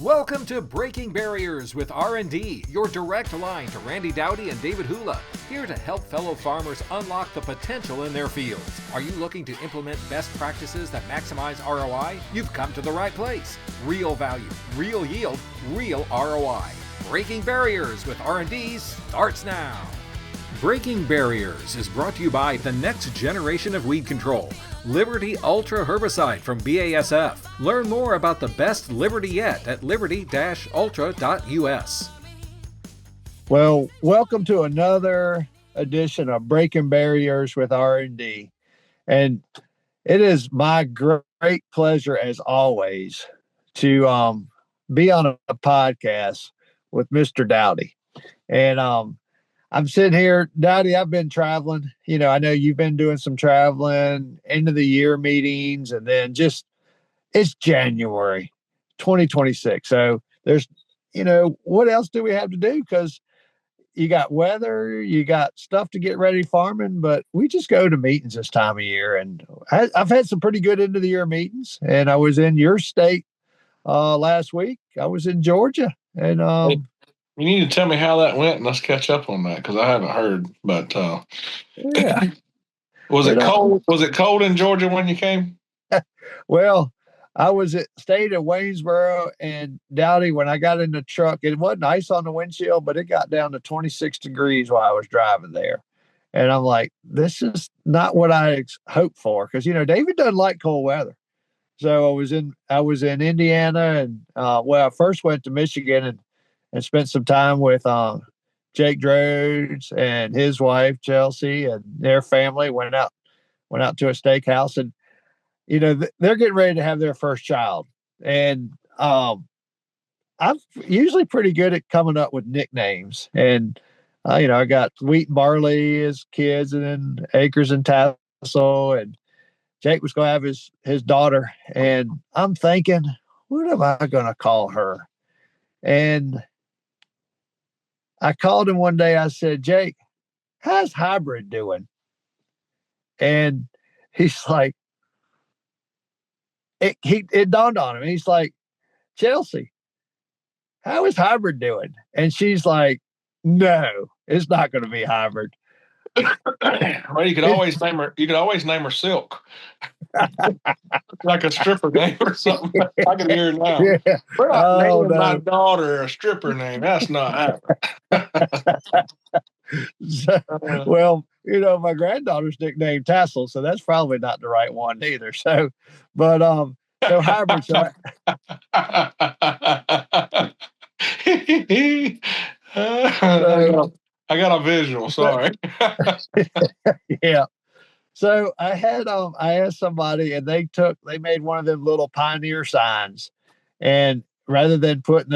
Welcome to Breaking Barriers with R&D, your direct line to Randy Dowdy and David Hula, here to help fellow farmers unlock the potential in their fields. Are you looking to implement best practices that maximize ROI? You've come to the right place. Real value, real yield, real ROI. Breaking Barriers with R&D starts now. Breaking Barriers is brought to you by the next generation of weed control, Liberty Ultra Herbicide from BASF. Learn more about the best Liberty yet at liberty-ultra.us. Well, welcome to another edition of Breaking Barriers with R&D. And it is my great pleasure, as always, to be on a podcast with Mr. Dowdy. And I'm sitting here, Dowdy, I've been traveling. You know, I know you've been doing some traveling, end of the year meetings, and then it's January 2026. So there's, what else do we have to do? Because you got weather, you got stuff to get ready farming, but we just go to meetings this time of year. And I've had some pretty good end of the year meetings. And I was in your state last week. I was in Georgia. And you need to tell me how that went, and let's catch up on that because I haven't heard. But yeah, was it cold? Was it cold in Georgia when you came? Well, I stayed at Waynesboro, and Dowdy, when I got in the truck, it wasn't ice on the windshield, but it got down to 26 degrees while I was driving there. And I'm like, this is not what I hoped for, because David doesn't like cold weather. So I was in Indiana, and I first went to Michigan and spent some time with Jake Drodes and his wife Chelsea and their family. Went out to a steakhouse, and they're getting ready to have their first child. And I'm usually pretty good at coming up with nicknames. And I got Wheat and Barley as kids, and then Acres and Tassel, and Jake was going to have his daughter. And I'm thinking, what am I going to call her? And I called him one day. I said, Jake, how's Hybrid doing? And he's like, it dawned on him. He's like, Chelsea, how is Hybrid doing? And she's like, no, it's not going to be Hybrid. Well, you could always name her. You could always name her Silk, like a stripper name or something. I can hear it now. Yeah. We're not naming my daughter a stripper name. That's not happening. Well, my granddaughter's nicknamed Tassel, so that's probably not the right one either. So, but so Hybrid. So I got a visual. Sorry. Yeah. So I asked somebody, and they made one of them little pioneer signs, and rather than putting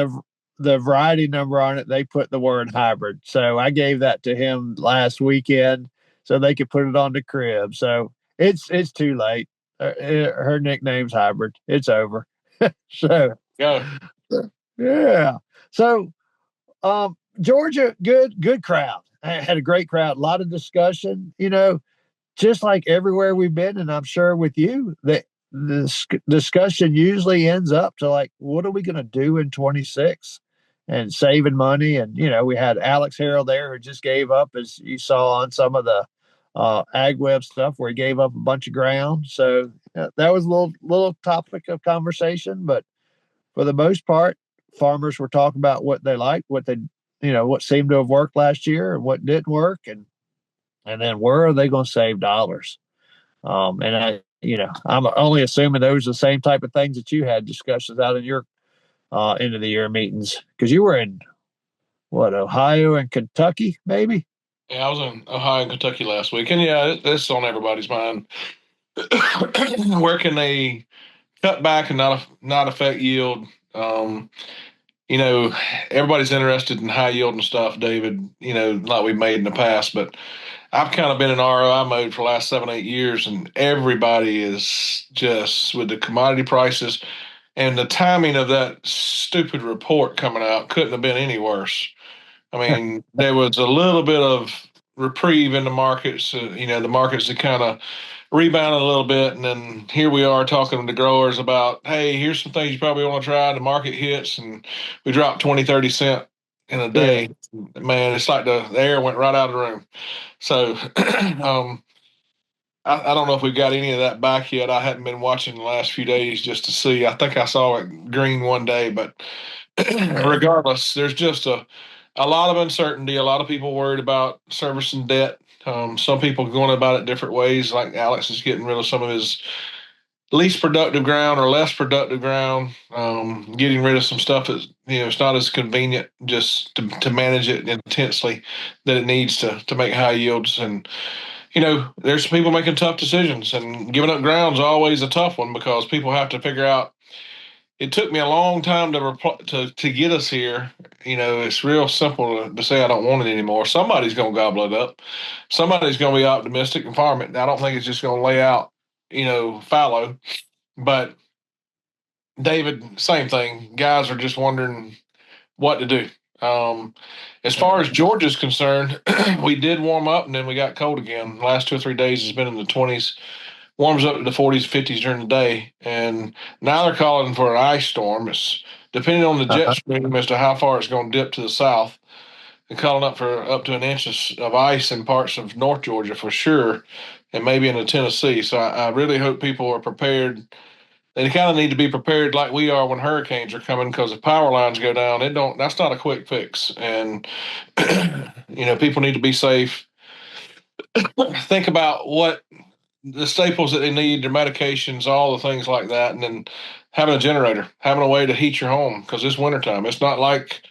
the variety number on it, they put the word Hybrid. So I gave that to him last weekend so they could put it on the crib. So it's too late. Her nickname's Hybrid. It's over. So yeah. So Georgia, good crowd. I had a great crowd, a lot of discussion, just like everywhere we've been. And I'm sure with you that this discussion usually ends up to like, what are we going to do in 26 and saving money? And, we had Alex Harrell there who just gave up, as you saw on some of the AgWeb stuff, where he gave up a bunch of ground. So that was a little topic of conversation, but for the most part, farmers were talking about what they liked, what seemed to have worked last year and what didn't work. And then where are they going to save dollars? And I'm only assuming those are the same type of things that you had discussions out in your end of the year meetings, because you were in Ohio and Kentucky, maybe. Yeah, I was in Ohio and Kentucky last week, and it's on everybody's mind. Where can they cut back and not affect yield? Everybody's interested in high yielding stuff, David, like we've made in the past, but I've kind of been in ROI mode for the last 7-8 years, and everybody is just with the commodity prices and the timing of that stupid report coming out couldn't have been any worse. I mean, there was a little bit of reprieve in the markets, the markets that kind of rebounded a little bit, and then here we are talking to growers about, hey, here's some things you probably want to try. The market hits, and we dropped 20-30 cents in a Yeah. day. Man, it's like the air went right out of the room. So I don't know if we've got any of that back yet. I hadn't been watching the last few days just to see. I think I saw it green one day, but regardless, there's just a lot of uncertainty. A lot of people worried about servicing debt. Some people going about it different ways. Like Alex is getting rid of some of his least productive ground or less productive ground. Getting rid of some stuff that it's not as convenient just to manage it intensely that it needs to make high yields. And there's people making tough decisions, and giving up ground's always a tough one because people have to figure out. It took me a long time to get us here. It's real simple to say I don't want it anymore. Somebody's going to gobble it up. Somebody's going to be optimistic and farm it. I don't think it's just going to lay out, fallow. But David, same thing. Guys are just wondering what to do. As far as Georgia's concerned, we did warm up and then we got cold again. The last 2 or 3 days has been in the 20s, warms up to the 40s, 50s during the day. And now they're calling for an ice storm. It's depending on the jet stream as to how far it's going to dip to the south. They're calling up for up to an inch of ice in parts of North Georgia for sure, and maybe into Tennessee. So I really hope people are prepared. They kind of need to be prepared like we are when hurricanes are coming, because if power lines go down, that's not a quick fix. And people need to be safe. Think about what the staples that they need, their medications, all the things like that, and then having a generator, having a way to heat your home, because it's wintertime. It's not like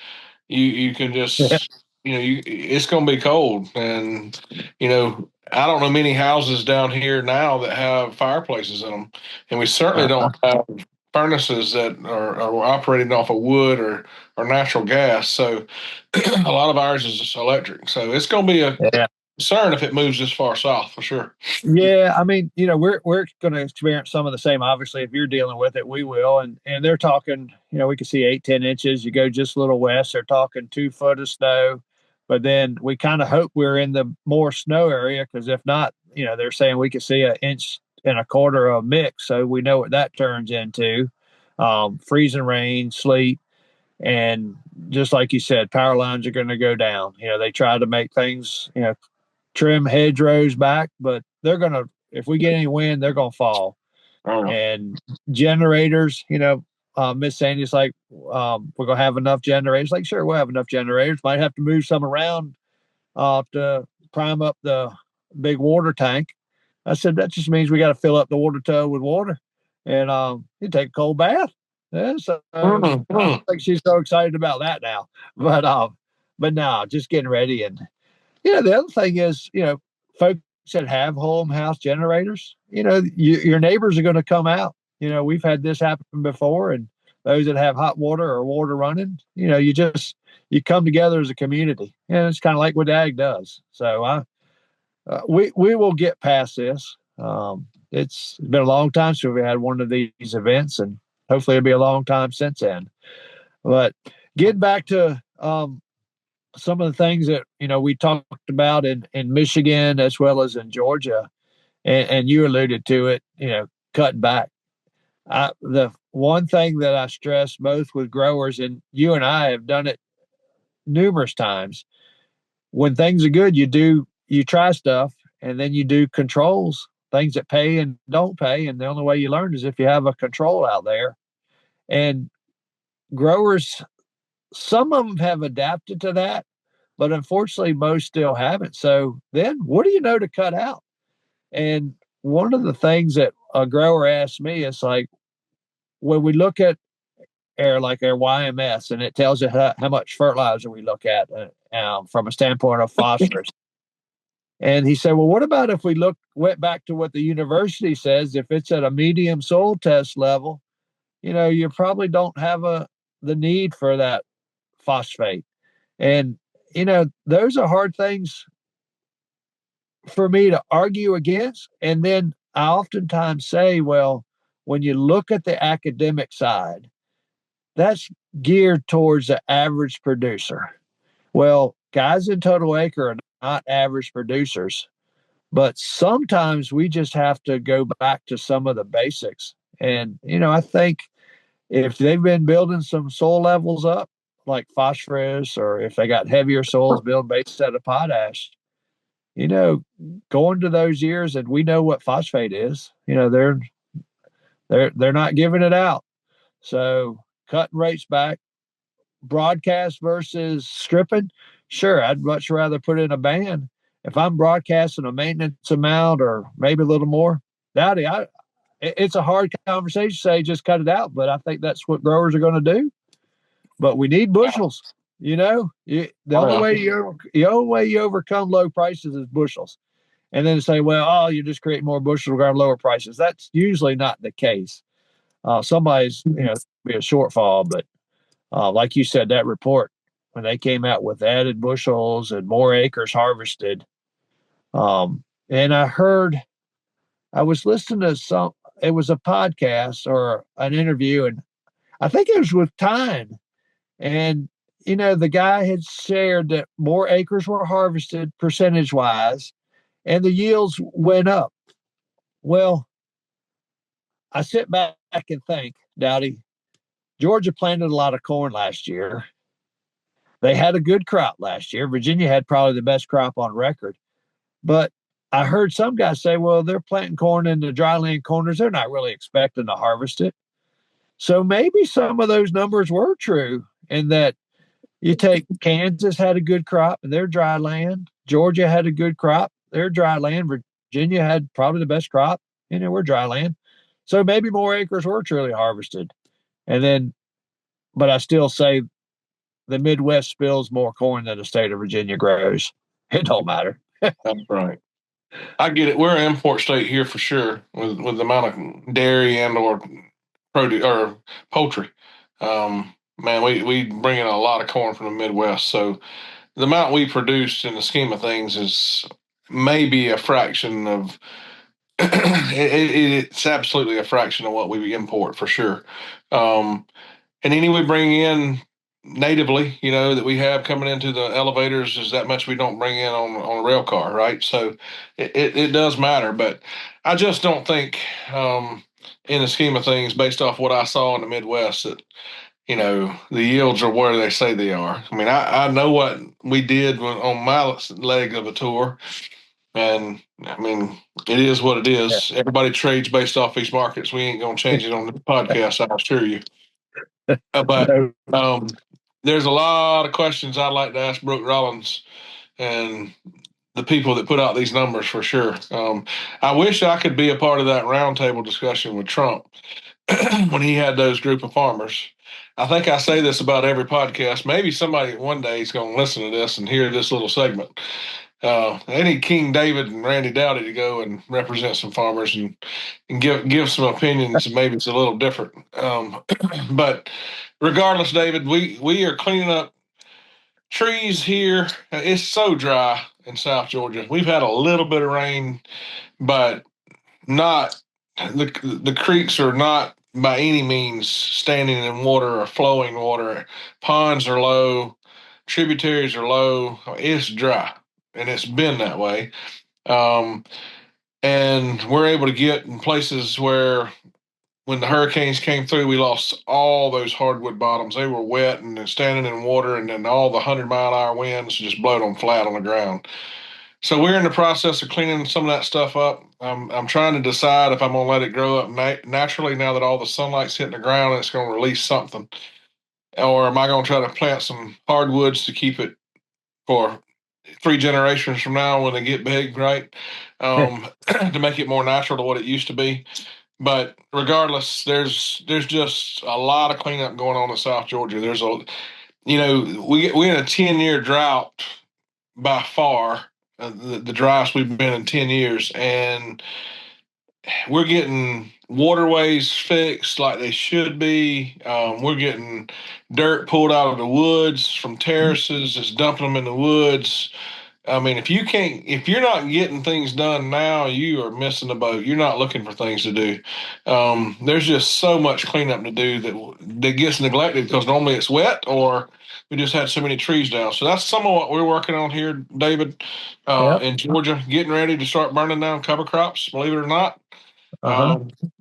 you can Yeah. just it's going to be cold. And I don't know many houses down here now that have fireplaces in them, and we certainly don't have furnaces that are operating off of wood or natural gas. So a lot of ours is just electric. So it's going to be a Yeah. concern if it moves this far south for sure. Yeah, I mean, we're going to experience some of the same. Obviously, if you're dealing with it, we will. And they're talking, we can see 8-10 inches. You go just a little west, they're talking 2 foot of snow. But then we kind of hope we're in the more snow area, because if not, they're saying we could see 1.25 inches of mix. So we know what that turns into: freezing rain, sleet, and just like you said, power lines are going to go down. They try to make things, trim hedgerows back, but they're going to, if we get any wind, they're going to fall. And generators, Miss Sandy's like, we're going to have enough generators. Like, sure, we'll have enough generators. Might have to move some around to prime up the big water tank. I said, that just means we got to fill up the water tub with water, and you take a cold bath. Yeah, so I don't think she's so excited about that now. But no, just getting ready. And the other thing is, folks that have home house generators, your neighbors are going to come out. We've had this happen before, and those that have hot water or water running, you come together as a community, and it's kind of like what Ag does. So we will get past this. It's been a long time since we had one of these events, and hopefully it'll be a long time since then. But getting back to some of the things that we talked about in Michigan as well as in Georgia, and you alluded to it, cutting back. The one thing that I stress both with growers, and you and I have done it numerous times, when things are good, you try stuff, and then you do controls, things that pay and don't pay, and the only way you learn is if you have a control out there. And growers, some of them have adapted to that, but unfortunately, most still haven't. So then what do you know to cut out? And one of the things that a grower asked me is like, when we look at our YMS, and it tells you how much fertilizer we look at from a standpoint of phosphorus. And he said, well, what about if we went back to what the university says? If it's at a medium soil test level, you probably don't have the need for that phosphate. And, those are hard things for me to argue against. And then I oftentimes say, well, when you look at the academic side, that's geared towards the average producer. Well, guys in Total Acre are not average producers. But sometimes we just have to go back to some of the basics. And, I think if they've been building some soil levels up, like phosphorus, or if they got heavier soils build based out of potash, you know, going to those years, and we know what phosphate is, they're not giving it out. So cutting rates back, broadcast versus stripping, sure, I'd much rather put in a ban. If I'm broadcasting a maintenance amount or maybe a little more, Dowdy, it's a hard conversation to say just cut it out, but I think that's what growers are going to do. But we need bushels. The only way you overcome low prices is bushels. And then say, well, you just create more bushels, we're going to lower prices. That's usually not the case. Somebody's, be a shortfall, but like you said, that report when they came out with added bushels and more acres harvested, and I was listening to it was a podcast or an interview, and I think it was with Tyne, and the guy had shared that more acres were harvested percentage wise, and the yields went up. Well, I sit back and think, Dowdy, Georgia planted a lot of corn last year. They had a good crop last year. Virginia had probably the best crop on record. But I heard some guys say, well, they're planting corn in the dryland corners. They're not really expecting to harvest it. So maybe some of those numbers were true, and that you take Kansas had a good crop and their dry land. Georgia had a good crop. Their dry land. Virginia had probably the best crop, and we're dry land. So maybe more acres were truly harvested. And then, but I still say the Midwest spills more corn than the state of Virginia grows. It don't matter. That's right. I get it. We're an import state here for sure, with the amount of dairy and or produce or poultry. Man, we bring in a lot of corn from the Midwest, so the amount we produce in the scheme of things is maybe a fraction of. It's absolutely a fraction of what we import for sure. And any we bring in natively, that we have coming into the elevators is that much we don't bring in on a rail car, right? So it does matter, but I just don't think, in the scheme of things, based off what I saw in the Midwest, that the yields are where they say they are. I mean, I know what we did on my leg of a tour, and I mean, it is what it is. Yeah. Everybody trades based off these markets. We ain't gonna change it on the podcast, I assure you. But there's a lot of questions I'd like to ask Brooke Rollins and the people that put out these numbers for sure. I wish I could be a part of that roundtable discussion with Trump when he had those group of farmers. I think I say this about every podcast. Maybe somebody one day is going to listen to this and hear this little segment. They need King David and Randy Dowdy to go and represent some farmers and give some opinions, and maybe it's a little different. But regardless, David, we are cleaning up trees here. It's so dry in South Georgia. We've had a little bit of rain, but not the creeks are not by any means standing in water or flowing water. Ponds are low, tributaries are low. It's dry, and it's been that way. And we're able to get in places where when the hurricanes came through, we lost all those hardwood bottoms. They were wet and standing in water, and then all the 100-mile-an-hour winds just blowed them flat on the ground. So we're in the process of cleaning some of that stuff up. I'm trying to decide if I'm going to let it grow up naturally now that all the sunlight's hitting the ground and it's going to release something. Or am I going to try to plant some hardwoods to keep it for 3 generations from now when they get big, right? To make it more natural to what it used to be. But regardless, there's just a lot of cleanup going on in South Georgia. There's we're in a 10-year drought by far, the driest we've been in 10 years, and we're getting waterways fixed like they should be. We're getting dirt pulled out of the woods from terraces, it's dumping them in the woods. I mean, if you're not getting things done now, you are missing the boat. You're not looking for things to do. There's just so much cleanup to do that gets neglected because normally it's wet or we just had so many trees down. So that's some of what we're working on here, David, Yep. in Georgia, getting ready to start burning down cover crops. Believe it or not, Uh-huh.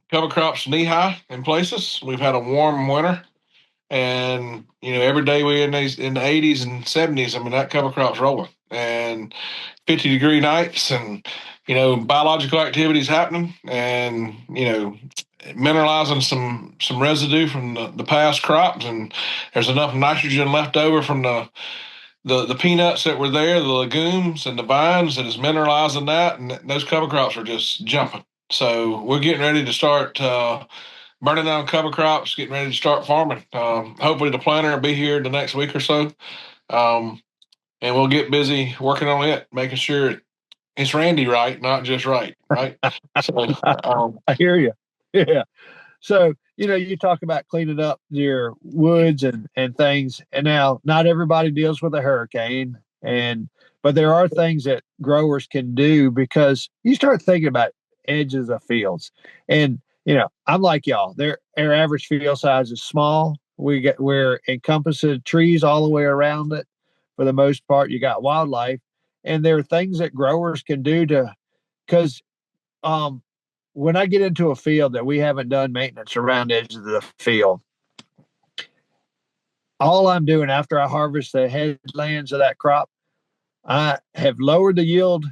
cover crops knee high in places. We've had a warm winter. And every day we in the 80s and 70s. I mean, that cover crop's rolling, and 50-degree nights, and biological activities happening, and mineralizing some residue from the past crops, and there's enough nitrogen left over from the peanuts that were there, the legumes and the vines that is mineralizing that, and those cover crops are just jumping. So we're getting ready to start. Burning down cover crops, getting ready to start farming. Hopefully, the planter will be here the next week or so, and we'll get busy working on it, making sure it's Randy right, not just right. So, I hear you. Yeah. So, you talk about cleaning up your woods and things. And now not everybody deals with a hurricane but there are things that growers can do because you start thinking about edges of fields. And, I'm like y'all, our average field size is small. We're encompassing trees all the way around it. For the most part, you got wildlife. And there are things that growers can do because um, when I get into a field that we haven't done maintenance around the edges of the field, all I'm doing after I harvest the headlands of that crop, I have lowered the yield.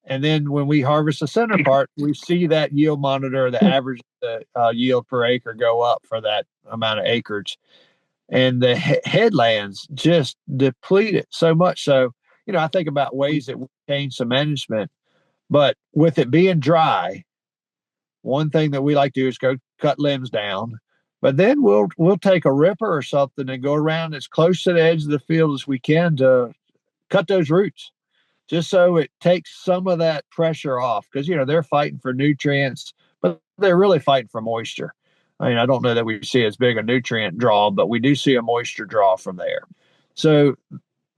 And then when we harvest the center part, we see that yield monitor, the average yield per acre go up for that amount of acreage. And the headlands just deplete it so much. So, I think about ways that we change some management. But with it being dry, one thing that we like to do is go cut limbs down, but then we'll take a ripper or something and go around as close to the edge of the field as we can to cut those roots, just so it takes some of that pressure off. Because they're fighting for nutrients, but they're really fighting for moisture. I mean, I don't know that we see as big a nutrient draw, but we do see a moisture draw from there. So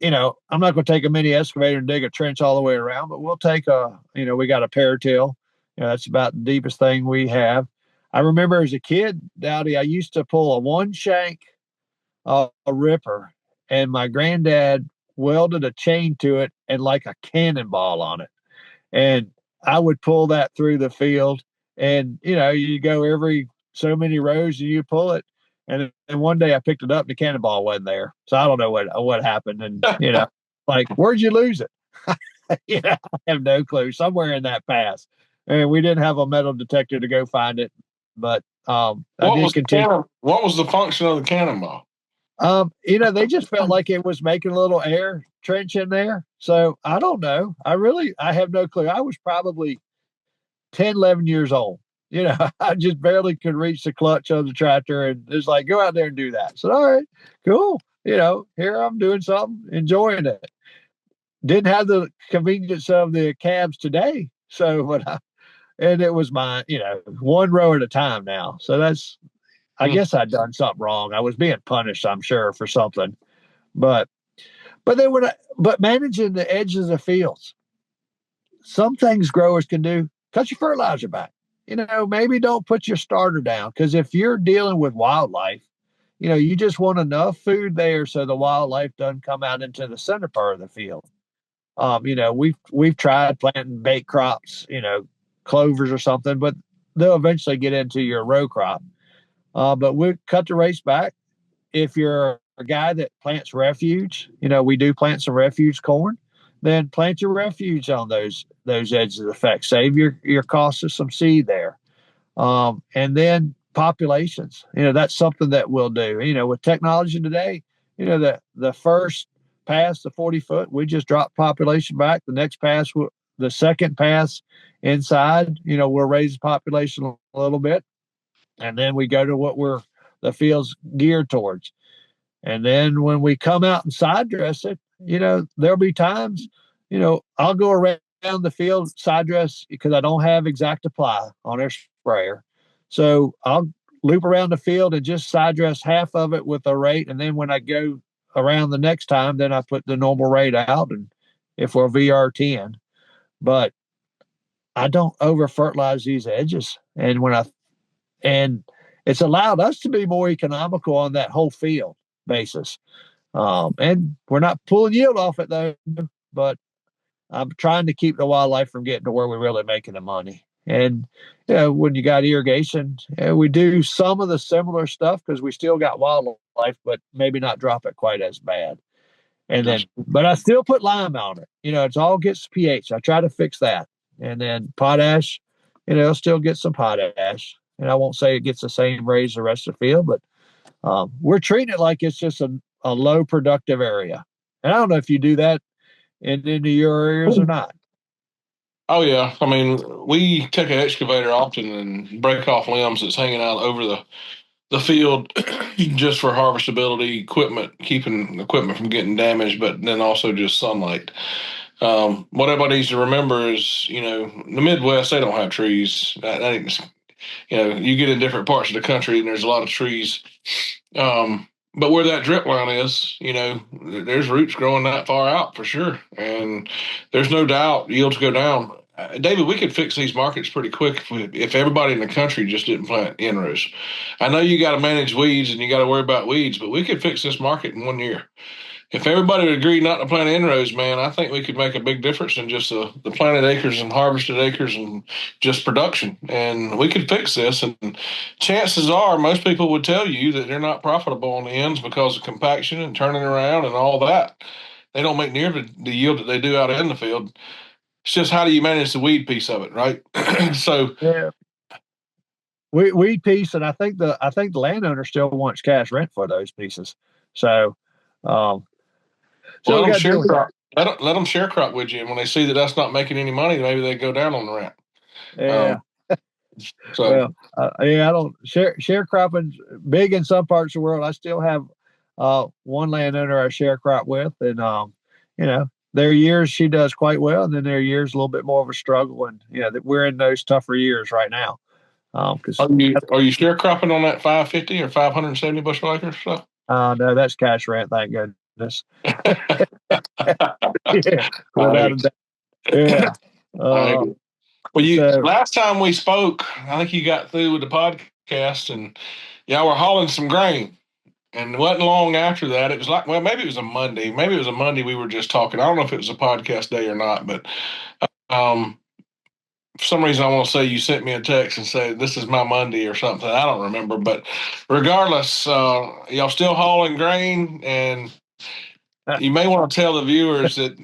I'm not going to take a mini excavator and dig a trench all the way around, but we'll take we got a paratil. That's about the deepest thing we have. I remember as a kid, Dowdy, I used to pull a one shank, a ripper, and my granddad welded a chain to it and like a cannonball on it. And I would pull that through the field, and you go every so many rows and you pull it. And one day I picked it up and the cannonball wasn't there. So I don't know what happened. And like, where'd you lose it? I have no clue. Somewhere in that pass. And we didn't have a metal detector to go find it. But I did continue. What was the function of the cannonball? They just felt like it was making a little air trench in there. So I don't know. I have no clue. I was probably 10, 11 years old. I just barely could reach the clutch of the tractor, and it's like, go out there and do that. So, all right, cool. Here I'm doing something, enjoying it. Didn't have the convenience of the cabs today. So, and it was my, one row at a time now. So I guess I'd done something wrong. I was being punished, I'm sure, for something. But but managing the edges of fields, some things growers can do. Cut your fertilizer back. Maybe don't put your starter down, because if you're dealing with wildlife, you just want enough food there so the wildlife doesn't come out into the center part of the field. We've tried planting bait crops, clovers or something, but they'll eventually get into your row crop. But we cut the race back. If you're a guy that plants refuge, we do plant some refuge corn, then plant your refuge on those edges of the effect. Save your cost of some seed there. And then populations, that's something that we'll do. With technology today, the first pass, the 40-foot, we just drop population back. The next pass, the second pass inside, we'll raise the population a little bit. And then we go to what the field's geared towards. And then when we come out and side dress it, there'll be times, I'll go around the field side dress because I don't have exact apply on our sprayer. So I'll loop around the field and just side dress half of it with a rate. And then when I go around the next time, then I put the normal rate out and if we're VR10, but I don't over fertilize these edges. And it's allowed us to be more economical on that whole field basis. And we're not pulling yield off it though, but I'm trying to keep the wildlife from getting to where we're really making the money. And when you got irrigation, we do some of the similar stuff because we still got wildlife, but maybe not drop it quite as bad. And then, but I still put lime on it. It's all gets pH. I try to fix that. And then potash, still get some potash. And I won't say it gets the same raise as the rest of the field, but we're treating it like it's just a low productive area. And I don't know if you do that into your areas or not. Oh yeah, I mean, we take an excavator often and break off limbs that's hanging out over the field just for harvestability equipment, keeping equipment from getting damaged, but then also just sunlight. What everybody needs to remember is, the Midwest, they don't have trees. You get in different parts of the country and there's a lot of trees. But where that drip line is, there's roots growing that far out for sure. And there's no doubt yields go down. David, we could fix these markets pretty quick if everybody in the country just didn't plant in-rows. I know you got to manage weeds and you got to worry about weeds, but we could fix this market in 1 year. If everybody would agree not to plant inrows, man, I think we could make a big difference in just the planted acres and harvested acres and just production. And we could fix this. And chances are most people would tell you that they're not profitable on the ends because of compaction and turning around and all that. They don't make near the yield that they do out in the field. It's just how do you manage the weed piece of it, right? So yeah. Weed piece, and I think the landowner still wants cash rent for those pieces. So let them share crop. Let them share crop with you, and when they see that that's not making any money, maybe they go down on the rent. Yeah. I don't sharecropping big in some parts of the world. I still have one landowner I share crop with, and there are years she does quite well, and then there are years a little bit more of a struggle, and that we're in those tougher years right now. Are you sharecropping on that 550 or 570 bushel acre stuff? No, that's cash rent. Thank goodness. Yeah, yeah. Last time we spoke, I think you got through with the podcast, and y'all were hauling some grain. And it wasn't long after that. It was maybe it was a Monday. Maybe it was a Monday we were just talking. I don't know if it was a podcast day or not, but for some reason I want to say you sent me a text and said this is my Monday or something. I don't remember, but regardless, y'all still hauling grain, and you may want to tell the viewers that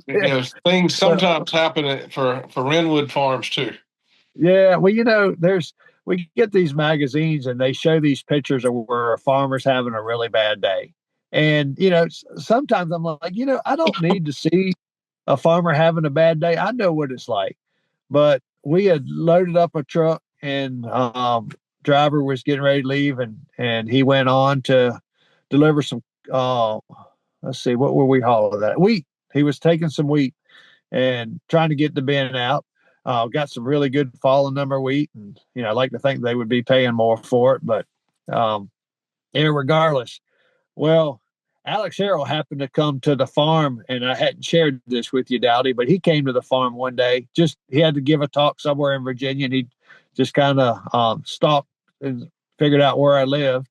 things sometimes happen for Renwood Farms too. Yeah, well, we get these magazines and they show these pictures of where a farmer's having a really bad day, and sometimes I'm like, I don't need to see a farmer having a bad day. I know what it's like. But we had loaded up a truck, and driver was getting ready to leave, and he went on to deliver some. Let's see, what were we hauling that? Wheat. He was taking some wheat and trying to get the bin out. Got some really good fallen number wheat, and I like to think they would be paying more for it, but regardless, well, Alex Harrell happened to come to the farm, and I hadn't shared this with you, Dowdy, but he came to the farm one day. He had to give a talk somewhere in Virginia, and he just kind of stopped and figured out where I lived.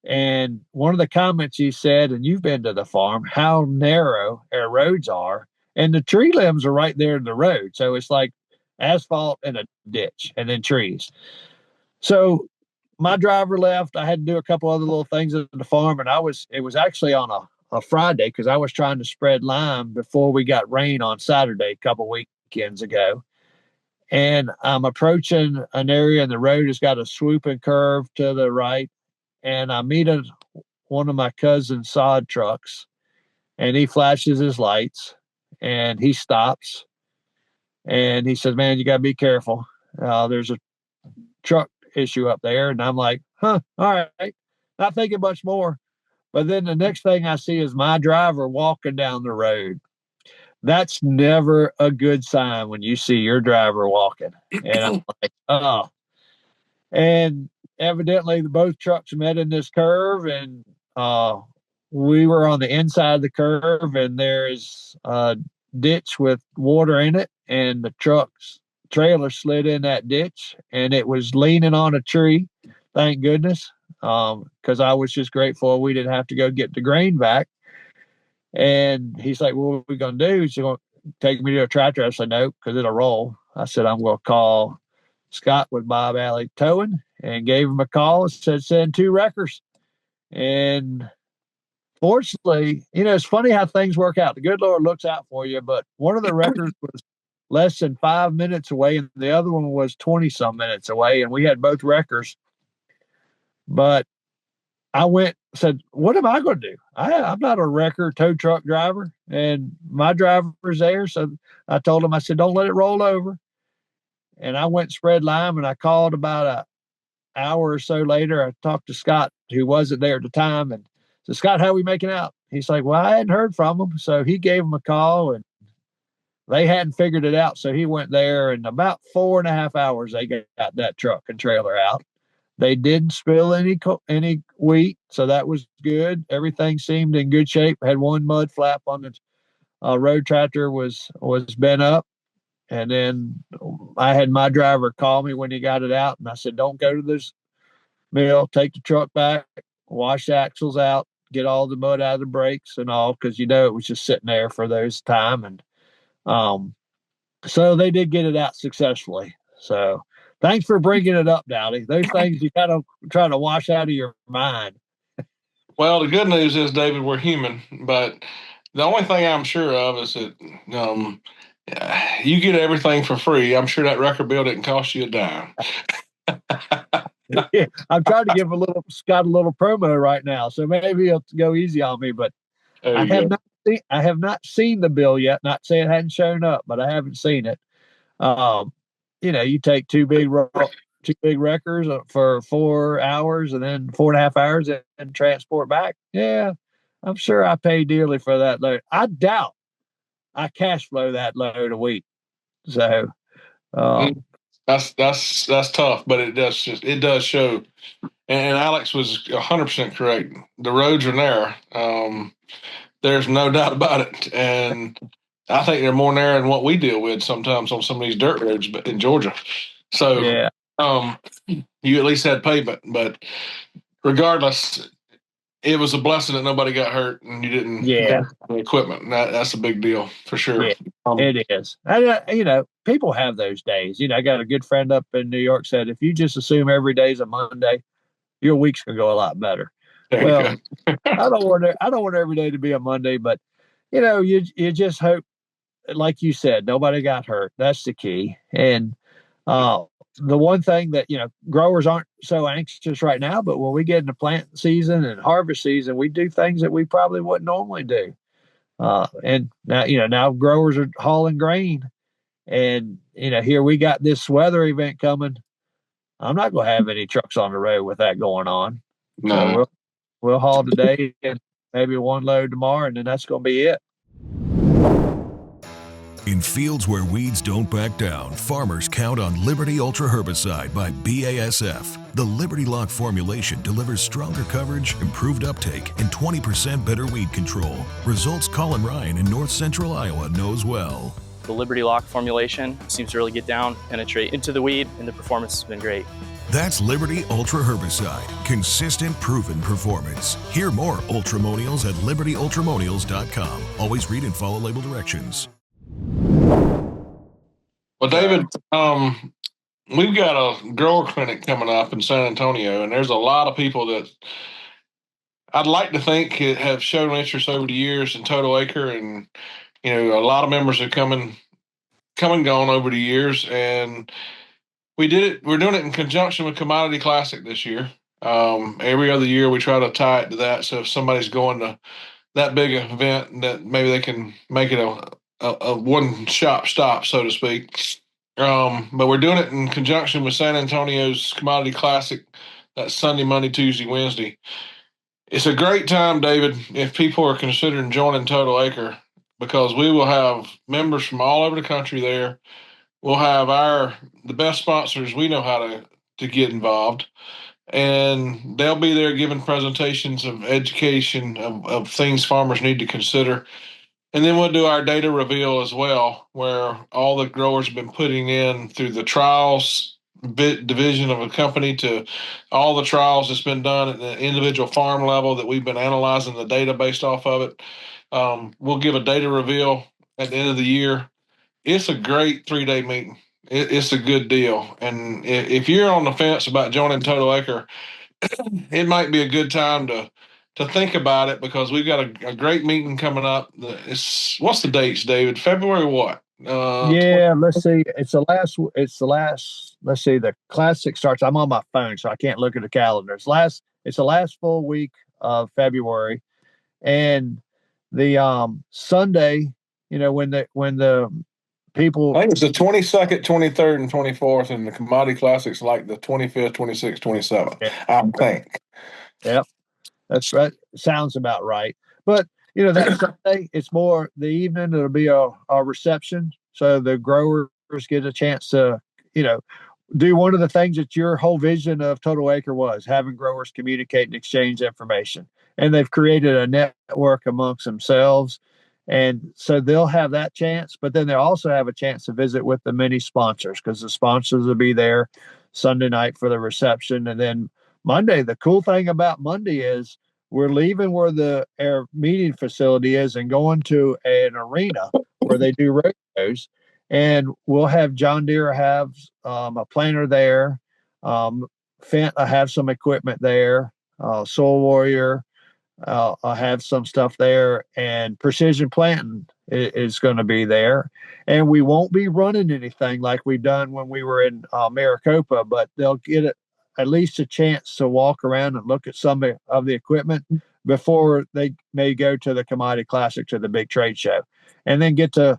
And one of the comments he said, and you've been to the farm, how narrow our roads are, and the tree limbs are right there in the road. So it's like asphalt and a ditch and then trees. So my driver left. I had to do a couple other little things at the farm, and it was actually on a Friday because I was trying to spread lime before we got rain on Saturday a couple weekends ago. And I'm approaching an area, and the road has got a swooping curve to the right. And I meet one of my cousin's sod trucks, and he flashes his lights, and he stops, and he says, "Man, you got to be careful. There's a truck issue up there." And I'm like, all right, not thinking much more. But then the next thing I see is my driver walking down the road. That's never a good sign when you see your driver walking. And I'm like, oh. And evidently both trucks met in this curve, and we were on the inside of the curve, and there's a ditch with water in it, and the truck's trailer slid in that ditch, and it was leaning on a tree. Thank goodness, because I was just grateful we didn't have to go get the grain back. And he's like, "Well, what are we gonna do? He's going to take me to a tractor." I said, "Nope, because it'll roll." I said, "I'm going to call Scott with Bob Alley Towing," and gave him a call and said, "Send 2 wreckers." And fortunately, it's funny how things work out. The good Lord looks out for you, but one of the wreckers was less than 5 minutes away, and the other one was 20 some minutes away, and we had both wreckers. But I said, "What am I going to do? I'm not a wrecker tow truck driver, and my driver's there." So I told him, I said, "Don't let it roll over." And I went and spread lime, and I called about an hour or so later. I talked to Scott, who wasn't there at the time, and said, "Scott, how are we making out?" He's like, "Well, I hadn't heard from him." So he gave him a call, and they hadn't figured it out. So he went there, and about 4.5 hours, they got that truck and trailer out. They didn't spill any wheat, so that was good. Everything seemed in good shape. Had one mud flap on the road tractor was bent up, and then I had my driver call me when he got it out, and I said, "Don't go to this mill. Take the truck back, wash the axles out, get all the mud out of the brakes and all, because it was just sitting there for those time." And so they did get it out successfully. So thanks for bringing it up, Dowdy. Those things you gotta try to wash out of your mind. Well, the good news is, David, we're human, but the only thing I'm sure of is that you get everything for free. I'm sure that record bill didn't cost you a dime. Yeah, I'm trying to give Scott a little promo right now, so maybe he'll go easy on me. But I have not seen the bill yet. Not saying it hadn't shown up, but I haven't seen it. You take two big wreckers for 4 hours, and then 4.5 hours, and transport back. Yeah, I'm sure I pay dearly for that load. I doubt I cash flow that load a week. So that's tough, but it does show. And Alex was 100% correct. The roads are narrow. There's no doubt about it. And I think they're more narrow than what we deal with sometimes on some of these dirt roads in Georgia. So yeah, you at least had pavement. But regardless, it was a blessing that nobody got hurt and you didn't yeah, the equipment. That's a big deal for sure. yeah. It is. And, people have those days. I got a good friend up in New York said, if you just assume every day is a Monday, your week's gonna go a lot better. Well, I don't want every day to be a Monday, but you just hope, like you said, nobody got hurt. That's the key. And the one thing that growers aren't so anxious right now, but when we get into plant season and harvest season, we do things that we probably wouldn't normally do. And now growers are hauling grain, and here we got this weather event coming. I'm not going to have any trucks on the road with that going on. No. So we'll haul today and maybe one load tomorrow, and then that's going to be it. In fields where weeds don't back down, farmers count on Liberty Ultra Herbicide by BASF. The Liberty Lock formulation delivers stronger coverage, improved uptake, and 20% better weed control. Results Colin Ryan in north central Iowa knows well. The Liberty Lock formulation seems to really get down, penetrate into the weed, and the performance has been great. That's Liberty Ultra Herbicide. Consistent, proven performance. Hear more Ultramonials at libertyultramonials.com. Always read and follow label directions. Well, David, we've got a grower clinic coming up in San Antonio, and there's a lot of people that I'd like to think have shown interest over the years in Total Acre, and a lot of members have come and gone over the years, and we're doing it in conjunction with Commodity Classic this year. Every other year we try to tie it to that, so if somebody's going to that big event, that maybe they can make it a one-shop stop, so to speak. But we're doing it in conjunction with San Antonio's Commodity Classic. That's Sunday, Monday, Tuesday, Wednesday. It's a great time, David, if people are considering joining Total Acre, because we will have members from all over the country there. We'll have the best sponsors we know how to get involved, and they'll be there giving presentations of education of things farmers need to consider. And then we'll do our data reveal as well, where all the growers have been putting in through the trials division of a company to all the trials that's been done at the individual farm level that we've been analyzing the data based off of it. We'll give a data reveal at the end of the year. It's a great 3-day meeting. It's a good deal. And if you're on the fence about joining Total Acre, it might be a good time to think about it, because we've got a great meeting coming up. What's the dates, David? February what? Yeah, let's see. It's the last. Let's see. The classic starts. I'm on my phone, so I can't look at the calendar. It's the last full week of February, and the Sunday. When the people. I think it's the 22nd, 23rd, and 24th, and the Commodity Classic's like the 25th, 26th, 27th. Yeah. I think. Yep, that's right. Sounds about right. But that Sunday, it's more the evening. It'll be a reception, so the growers get a chance to do one of the things that your whole vision of Total Acre was, having growers communicate and exchange information. And they've created a network amongst themselves. And so they'll have that chance, but then they'll also have a chance to visit with the many sponsors, because the sponsors will be there Sunday night for the reception. And then Monday, the cool thing about Monday is we're leaving where our meeting facility is and going to an arena where they do rodeos. And we'll have John Deere have a planter there. Fent, I have some equipment there. Soil Warrior, I have some stuff there, and Precision Planting is going to be there. And we won't be running anything like we've done when we were in Maricopa, but they'll get at least a chance to walk around and look at some of the equipment before they may go to the Commodity Classic, to the big trade show, and then get to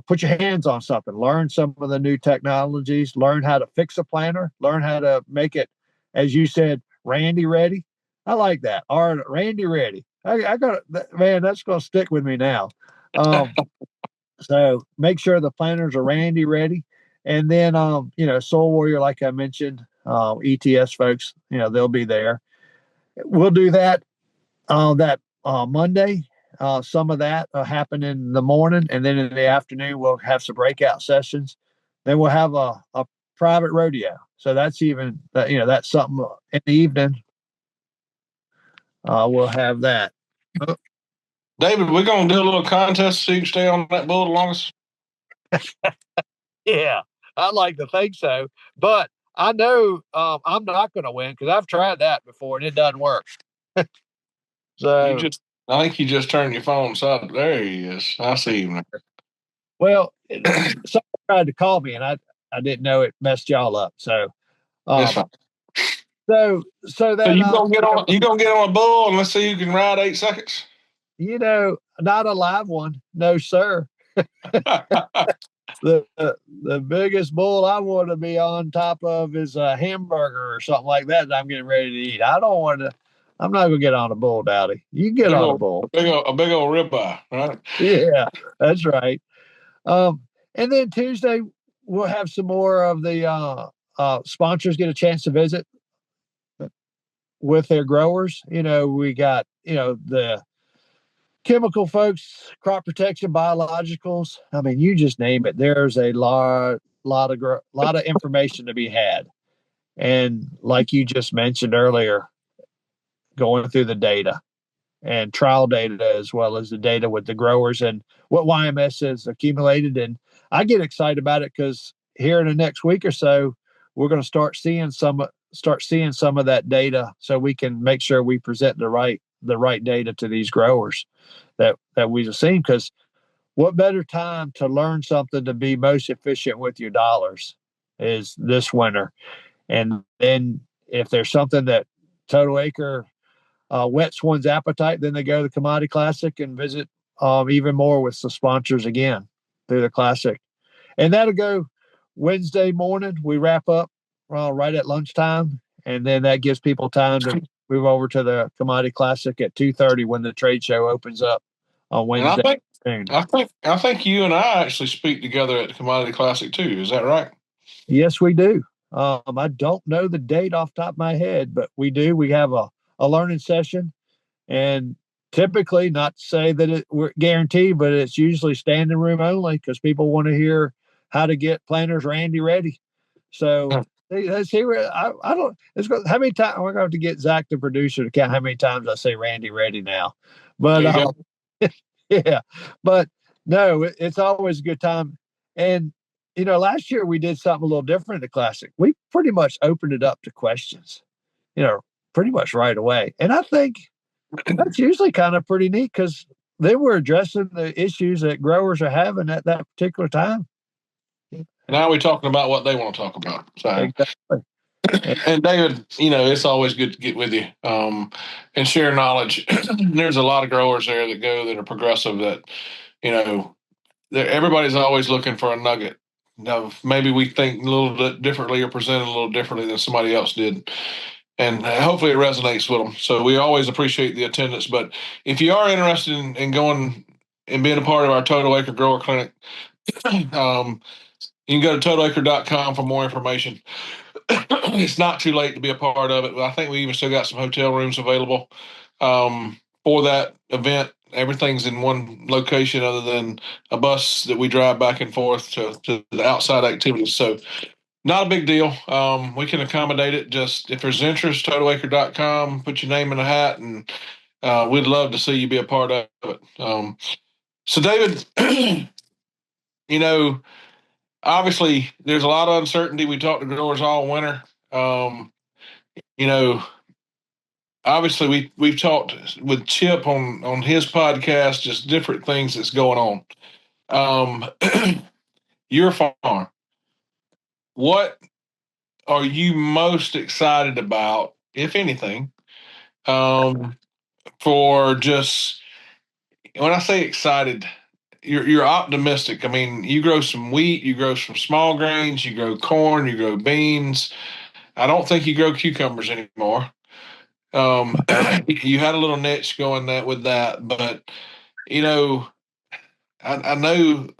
put your hands on something, learn some of the new technologies, learn how to fix a planter, learn how to make it, as you said, Randy ready. I like that. All right, Randy ready. I got it, man. That's going to stick with me now. So make sure the planters are Randy ready, and then Soul Warrior, like I mentioned, ETS folks, they'll be there. We'll do that Monday. Some of that will happen in the morning, and then in the afternoon we'll have some breakout sessions. Then we'll have a private rodeo. So that's even that's something in the evening. We'll have that. David, we're going to do a little contest so you can stay on that bull the longest. Yeah, I'd like to think so, but I know I'm not going to win, because I've tried that before and it doesn't work. So I think you just turned your phone side. There he is. I see him there. Well, someone tried to call me and I didn't know it messed y'all up. So, That's fine. So you gonna get on a bull and let's see who can ride 8 seconds. Not a live one, no sir. The biggest bull I want to be on top of is a hamburger or something like that I'm getting ready to eat. I don't want to. I'm not gonna get on a bull, Dowdy. You can get on a bull. A big old ribeye, right? Yeah, that's right. And then Tuesday we'll have some more of the sponsors get a chance to visit with their growers. We got the chemical folks, crop protection, biologicals. I mean, you just name it. There's a lot of information to be had. And like you just mentioned earlier, going through the data and trial data, as well as the data with the growers and what YMS has accumulated. And I get excited about it because here in the next week or so, we're going to start seeing some of that data, so we can make sure we present the right data to these growers that we've seen. Because what better time to learn something to be most efficient with your dollars is this winter. And then if there's something that Total Acre whets one's appetite, then they go to the Commodity Classic and visit even more with the sponsors again through the Classic. And that'll go Wednesday morning. We wrap up right at lunchtime, and then that gives people time to move over to the Commodity Classic at 2:30 when the trade show opens up on Wednesday. I think you and I actually speak together at the Commodity Classic too. Is that right? Yes, we do. I don't know the date off the top of my head, but we do. We have a learning session, and typically, not to say that we're guaranteed, but it's usually standing room only because people want to hear how to get planters Randy ready. So let's hear it. I don't. How many times we're going to get Zach, the producer, to count how many times I say Randy ready now. But yeah, but no, it's always a good time. And last year we did something a little different at the Classic. We pretty much opened it up to questions, pretty much right away. And I think that's usually kind of pretty neat because then we're addressing the issues that growers are having at that particular time. Now we're talking about what they want to talk about. So. Exactly. And David, it's always good to get with you and share knowledge. There's a lot of growers there that are progressive that, everybody's always looking for a nugget. Now, maybe we think a little bit differently or present it a little differently than somebody else did. And hopefully it resonates with them. So we always appreciate the attendance. But if you are interested in going and being a part of our Total Acre Grower Clinic, you can go to totalacre.com for more information. It's not too late to be a part of it. I think we even still got some hotel rooms available for that event. Everything's in one location other than a bus that we drive back and forth to the outside activities. So not a big deal. We can accommodate it. Just if there's interest, totalacre.com, put your name in a hat, and we'd love to see you be a part of it. So David, obviously there's a lot of uncertainty. We talked to growers all winter. Obviously we've talked with Chip on his podcast, just different things that's going on. Your farm, what are you most excited about, if anything, for just, when I say excited, you're optimistic. I mean, you grow some wheat, you grow some small grains, you grow corn, you grow beans. I don't think you grow cucumbers anymore. You had a little niche going with that, but I know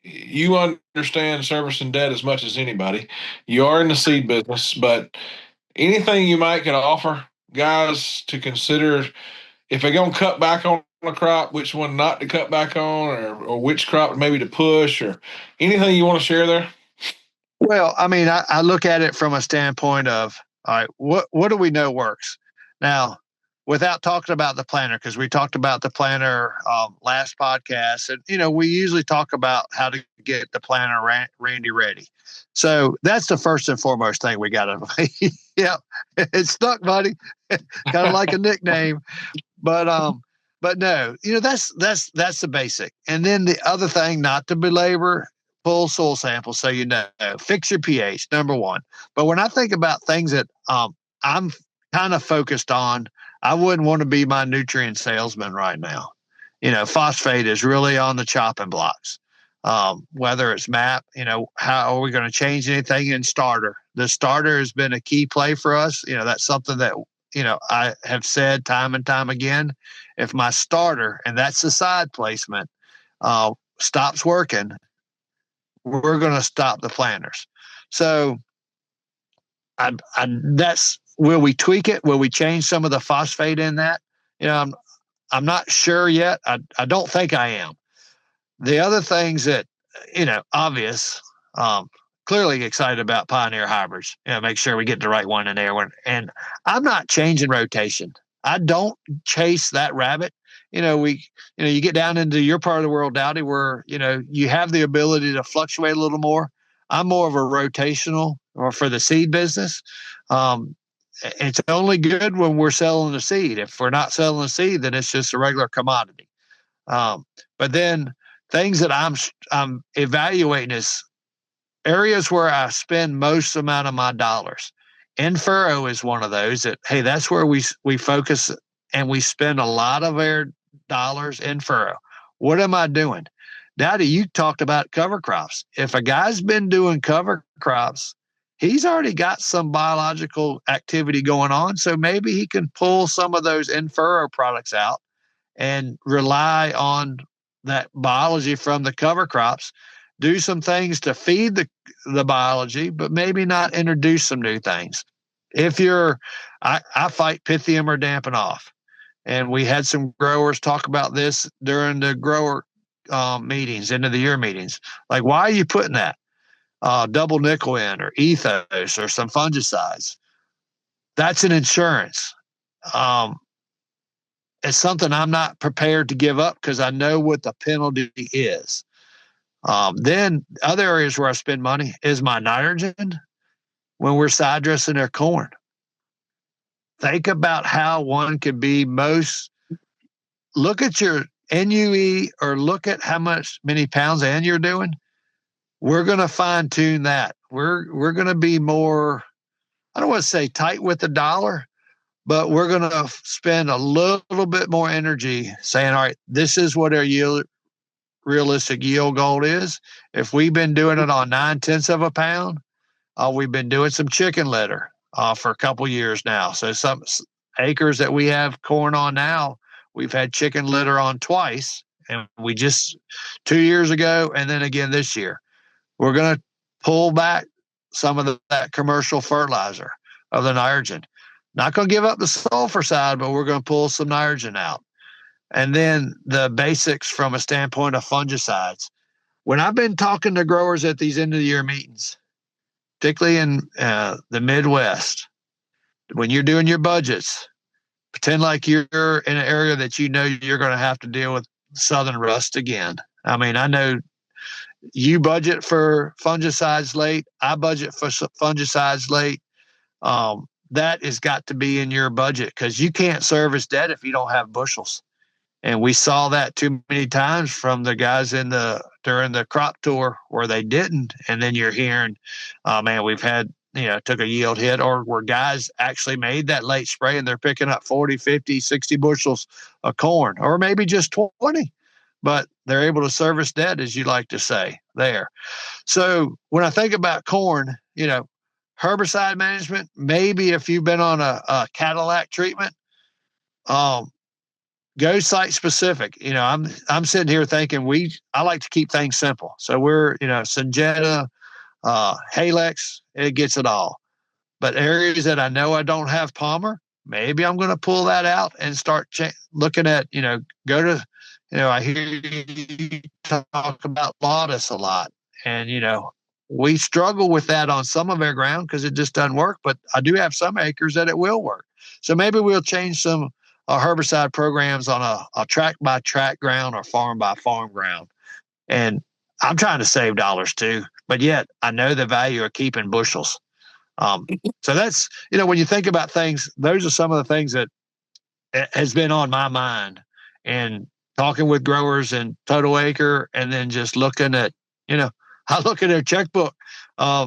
you understand servicing debt as much as anybody. You are in the seed business, but anything you might can offer guys to consider if they're going to cut back on a crop, which one not to cut back on, or which crop maybe to push, or anything you want to share there? Well, I mean, I look at it from a standpoint of, all right, what do we know works? Now, without talking about the planter, because we talked about the planter last podcast, and, we usually talk about how to get the planter Randy ready. So that's the first and foremost thing we got to yeah, it's stuck, buddy. Kind of like a nickname. But no, that's the basic. And then the other thing, not to belabor, pull soil samples so fix your pH, number one. But when I think about things that I'm kind of focused on, I wouldn't want to be my nutrient salesman right now. Phosphate is really on the chopping blocks. Whether it's MAP, how are we going to change anything in starter? The starter has been a key play for us. That's something that I have said time and time again. If my starter, and that's the side placement, stops working, we're going to stop the planters. So that's, will we tweak it? Will we change some of the phosphate in that? I'm not sure yet. I don't think I am. The other things that, obvious, clearly excited about Pioneer hybrids. Make sure we get the right one in there. And I'm not changing rotation. I don't chase that rabbit. You get down into your part of the world, Dowdy, where, you have the ability to fluctuate a little more. I'm more of a rotational, or for the seed business. It's only good when we're selling the seed. If we're not selling the seed, then it's just a regular commodity. But then things that I'm evaluating is areas where I spend most amount of my dollars. In furrow is one of those that, hey, that's where we focus and we spend a lot of our dollars in furrow. What am I doing? Dowdy, you talked about cover crops. If a guy's been doing cover crops, he's already got some biological activity going on. So maybe he can pull some of those in furrow products out and rely on that biology from the cover crops, do some things to feed the biology, but maybe not introduce some new things. If I fight Pythium or dampen off. And we had some growers talk about this during the grower meetings, end of the year meetings. Like, why are you putting that double nickel in, or ethos, or some fungicides? That's an insurance. It's something I'm not prepared to give up because I know what the penalty is. Then other areas where I spend money is my nitrogen when we're side dressing their corn. Think about how one could be most. Look at your NUE, or look at how many pounds N you're doing. We're going to fine tune that. We're going to be more, I don't want to say tight with the dollar, but we're going to spend a little bit more energy saying, all right, this is what our realistic yield goal is. If we've been doing it on 9/10 of a pound, we've been doing some chicken litter for a couple years now. So some acres that we have corn on now, we've had chicken litter on twice, and we just 2 years ago, and then again this year. We're going to pull back some of that commercial fertilizer of the nitrogen. Not going to give up the sulfur side, but we're going to pull some nitrogen out. And then the basics from a standpoint of fungicides. When I've been talking to growers at these end of the year meetings, particularly in the Midwest, when you're doing your budgets, pretend like you're in an area that you know you're going to have to deal with southern rust again. I mean, I know you budget for fungicides late. I budget for fungicides late. That has got to be in your budget because you can't service debt if you don't have bushels. And we saw that too many times from the guys during the crop tour where they didn't. And then you're hearing, man, we've had, took a yield hit, or where guys actually made that late spray and they're picking up 40, 50, 60 bushels of corn, or maybe just 20, but they're able to service debt, as you like to say there. So when I think about corn, herbicide management, maybe if you've been on a Cadillac treatment, go site specific. I'm sitting here thinking I like to keep things simple. So we're, Syngenta, Halex, it gets it all. But areas that I know I don't have Palmer, maybe I'm going to pull that out and start looking at, go to, I hear you talk about Lotus a lot. And, we struggle with that on some of our ground because it just doesn't work. But I do have some acres that it will work. So maybe we'll change some herbicide programs on a track by track ground or farm by farm ground. And I'm trying to save dollars too, but yet I know the value of keeping bushels. So that's, when you think about things, those are some of the things that has been on my mind, and talking with growers and Total Acre, and then just looking at, I look at their checkbook.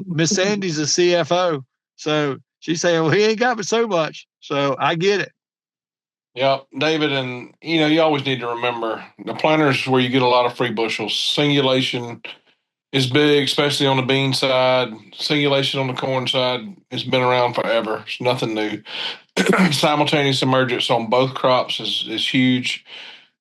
Miss Sandy's a CFO. So she's saying, well, he ain't got but so much. So I get it. Yeah, David, and you always need to remember the planters where you get a lot of free bushels. Singulation is big, especially on the bean side. Singulation on the corn side has been around forever. It's nothing new. Simultaneous emergence on both crops is huge.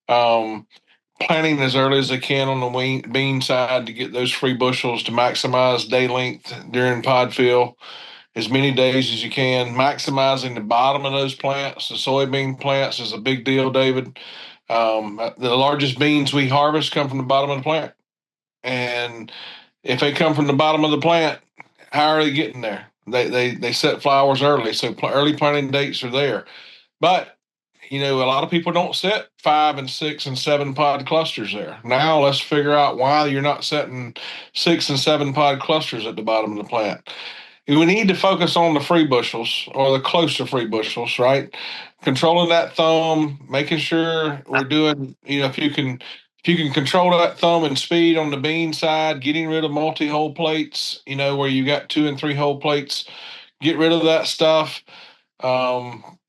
Planting as early as they can on the bean side to get those free bushels to maximize day length during pod fill. As many days as you can. Maximizing the bottom of those plants, the soybean plants, is a big deal, David. The largest beans we harvest come from the bottom of the plant. And if they come from the bottom of the plant, how are they getting there? They set flowers early, so early planting dates are there. But a lot of people don't set 5 and 6 and 7 pod clusters there. Now let's figure out why you're not setting 6 and 7 pod clusters at the bottom of the plant. We need to focus on the free bushels, or the close to free bushels, right? Controlling that thumb, making sure we're doing, if you can control that thumb and speed on the bean side, getting rid of multi-hole plates, where you got 2 and 3 hole plates, get rid of that stuff.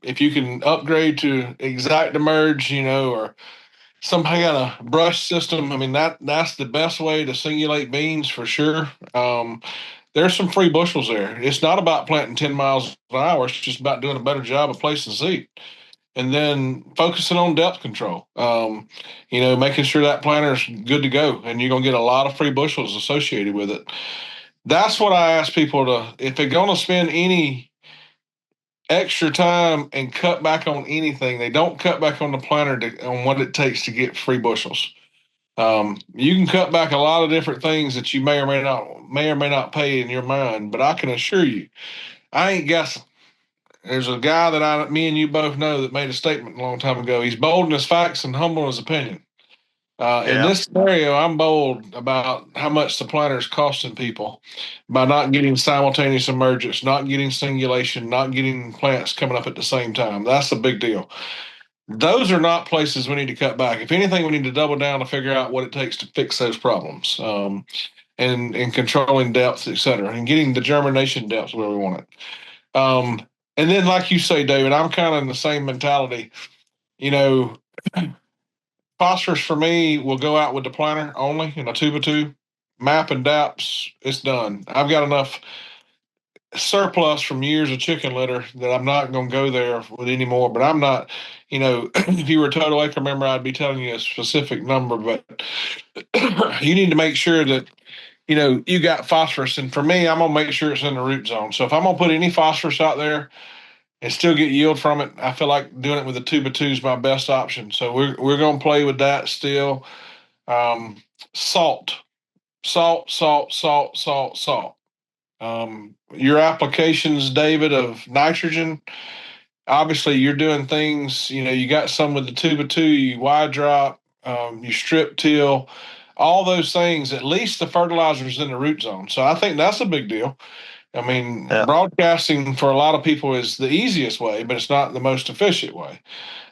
If you can upgrade to exact emerge, or some kind of brush system, I mean, that's the best way to singulate beans for sure. There's some free bushels there. It's not about planting 10 miles an hour. It's just about doing a better job of placing seed. And then focusing on depth control, making sure that planter's good to go. And you're going to get a lot of free bushels associated with it. That's what I ask people if they're going to spend any extra time and cut back on anything. They don't cut back on the planter on what it takes to get free bushels. You can cut back a lot of different things that you may or may not pay in your mind, but I can assure you, I ain't guessing. There's a guy that me and you both know that made a statement a long time ago. He's bold in his facts and humble in his opinion. In this scenario, I'm bold about how much the planter is costing people by not getting simultaneous emergence, not getting singulation, not getting plants coming up at the same time. That's a big deal. Those are not places we need to cut back. If anything, we need to double down to figure out what it takes to fix those problems, and controlling depth, et cetera, and getting the germination depth where we want it. And then, like you say, David, I'm kind of in the same mentality. Phosphorus for me will go out with the planter only in a 2x2. MAP and DAPS, it's done. I've got enough surplus from years of chicken litter that I'm not going to go there with anymore. But I'm not, if you were a Total Acre member, I'd be telling you a specific number. But you need to make sure that, you got phosphorus. And for me, I'm going to make sure it's in the root zone. So if I'm going to put any phosphorus out there and still get yield from it, I feel like doing it with a 2x2 is my best option. So we're going to play with that still. Salt. Your applications, David, of nitrogen, obviously you're doing things, you got some with the 2x2, you wide drop, you strip till, all those things. At least the fertilizer's in the root zone. So I think that's a big deal. Broadcasting for a lot of people is the easiest way, but it's not the most efficient way.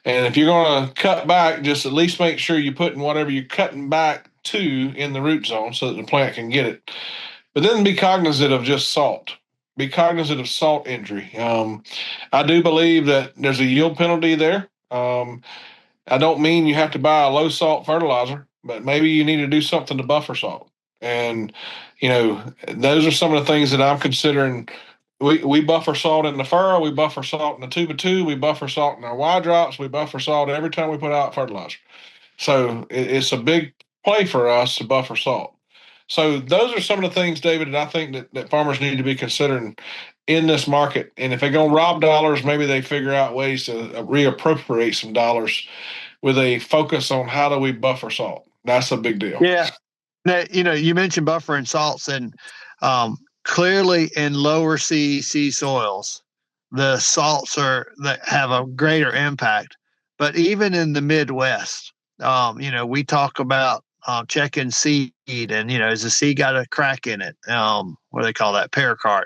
And if you're going to cut back, just at least make sure you're putting whatever you're cutting back to in the root zone so that the plant can get it. But then be cognizant of just salt. Be cognizant of salt injury. I do believe that there's a yield penalty there. I don't mean you have to buy a low salt fertilizer, but maybe you need to do something to buffer salt. And, those are some of the things that I'm considering. We buffer salt in the furrow, we buffer salt in the 2x2, we buffer salt in our wide drops, we buffer salt every time we put out fertilizer. So it's a big play for us to buffer salt. So those are some of the things, David, that I think that farmers need to be considering in this market. And if they're going to rob dollars, maybe they figure out ways to reappropriate some dollars with a focus on how do we buffer salt. That's a big deal. Yeah. Now, you mentioned buffering salts, and clearly in lower C soils, the salts that have a greater impact. But even in the Midwest, we talk about checking seed, and has the seed got a crack in it? What do they call that? Pericard.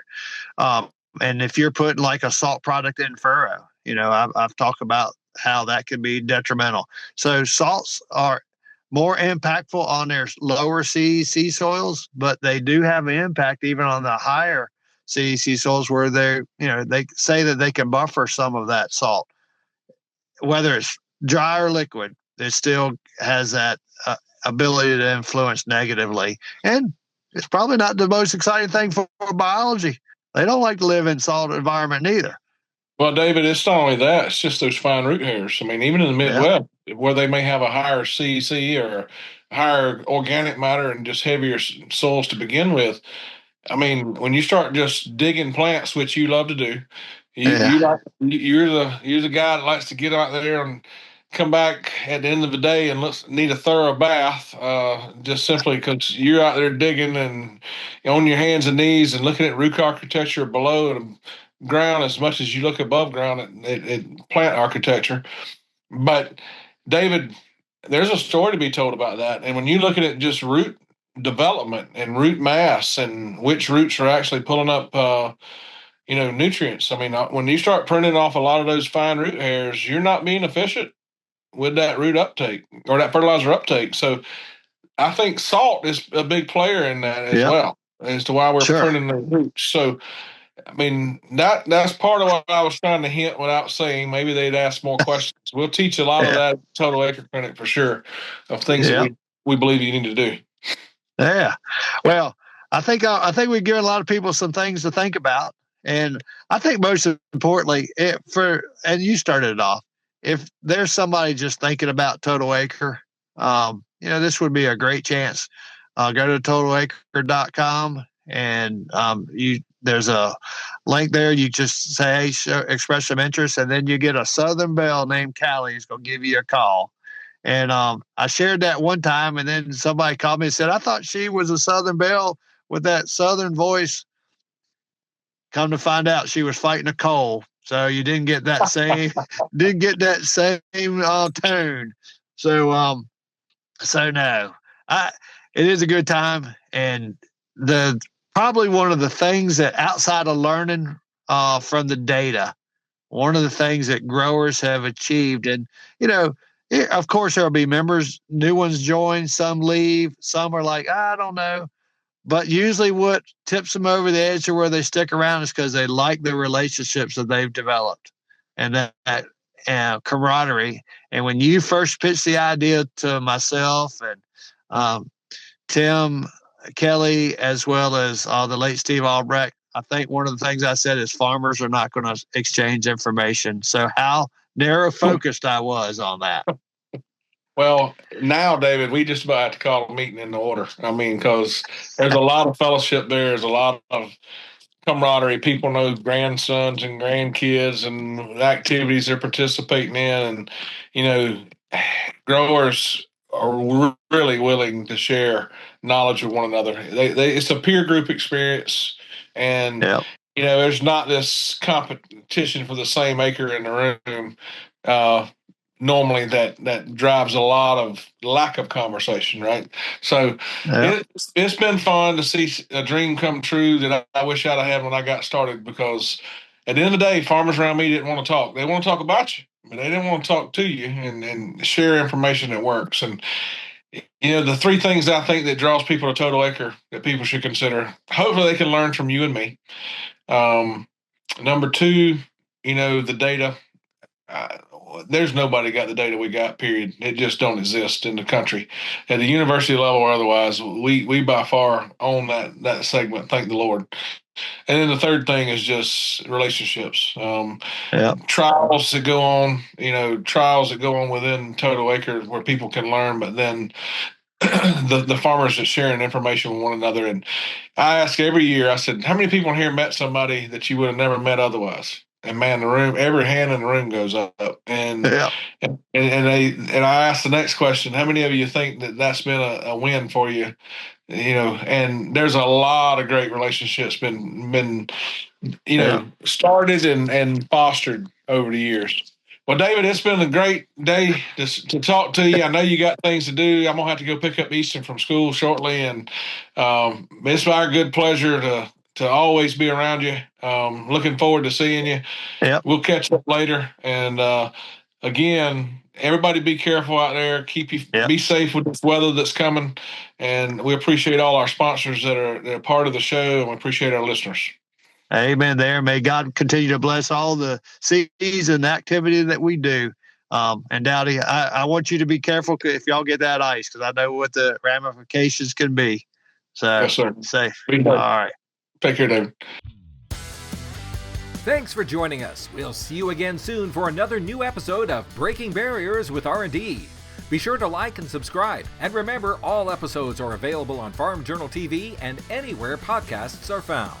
And if you're putting like a salt product in furrow, I've talked about how that could be detrimental. So salts are more impactful on their lower C soils, but they do have an impact even on the higher C soils where they say that they can buffer some of that salt, whether it's dry or liquid. It still has that ability to influence negatively. And it's probably not the most exciting thing for biology. They don't like to live in salt environment neither. Well, David, it's not only that, it's just those fine root hairs. I mean, even in the Midwest, where they may have a higher CEC or higher organic matter and just heavier soils to begin with, I mean, when you start just digging plants, which you love to do, you're the guy that likes to get out there and come back at the end of the day and need a thorough bath, just simply because you're out there digging and on your hands and knees and looking at root architecture below the ground as much as you look above ground at plant architecture. But David, there's a story to be told about that. And when you look at just root development and root mass and which roots are actually pulling up nutrients, I mean, when you start pruning off a lot of those fine root hairs, you're not being efficient with that root uptake or that fertilizer uptake. So I think salt is a big player in that as well, as to why we're pruning the roots. So I mean, that's part of what I was trying to hint without saying. Maybe they'd ask more questions. We'll teach a lot of that at Total Acre Clinic for sure, of things that we believe you need to do. Yeah. Well, I think we've given a lot of people some things to think about. And I think most importantly, and you started it off, if there's somebody just thinking about Total Acre, this would be a great chance. Go to totalacre.com and you there's a link there. You just say, hey, express some interest, and then you get a Southern Belle named Callie who's going to give you a call. And I shared that one time, and then somebody called me and said, I thought she was a Southern Belle with that Southern voice. Come to find out, she was fighting a cold. So you didn't get that same tone. So no, it is a good time. And probably one of the things that outside of learning from the data, one of the things that growers have achieved, and, of course there'll be members, new ones join, some leave, some are like, I don't know. But usually what tips them over the edge to where they stick around is because they like the relationships that they've developed and that camaraderie. And when you first pitched the idea to myself and Tim Kelly, as well as the late Steve Albrecht, I think one of the things I said is farmers are not going to exchange information. So how narrow focused I was on that. Well, now, David, we just about have to call a meeting in the order. I mean, because there's a lot of fellowship there. There's a lot of camaraderie. People know grandsons and grandkids and the activities they're participating in. And, growers are really willing to share knowledge with one another. It's a peer group experience. And, there's not this competition for the same acre in the room. Normally that drives a lot of lack of conversation, right? So it's been fun to see a dream come true that I wish I'd have had when I got started, because at the end of the day, farmers around me didn't want to talk. They want to talk about you, but they didn't want to talk to you and share information that works. And, the three things I think that draws people to Total Acre that people should consider, hopefully they can learn from you and me. Number two, the data. There's nobody got the data we got, period. It just don't exist in the country at the university level or otherwise. We by far own that segment. Thank the Lord. And then the third thing is just relationships. Trials that go on, within Total Acre where people can learn, but then the farmers that sharing information with one another. And I ask every year, I said, how many people in here met somebody that you would have never met otherwise? And man, every hand in the room goes up. And I asked the next question: how many of you think that's been a win for you? And there's a lot of great relationships been started and fostered over the years. Well, David, it's been a great day to talk to you. I know you got things to do. I'm gonna have to go pick up Easton from school shortly, and it's our good pleasure to always be around you. Looking forward to seeing you. We'll catch up later. And again, everybody be careful out there. Be safe with this weather that's coming. And we appreciate all our sponsors that are part of the show, and we appreciate our listeners. Amen there. May God continue to bless all the seeds and activity that we do. And Dowdy, I want you to be careful if y'all get that ice, because I know what the ramifications can be. So, yes, sir. Safe. All right. Take care, David. Thanks for joining us. We'll see you again soon for another new episode of Breaking Barriers with R&D. Be sure to like and subscribe. And remember, all episodes are available on Farm Journal TV and anywhere podcasts are found.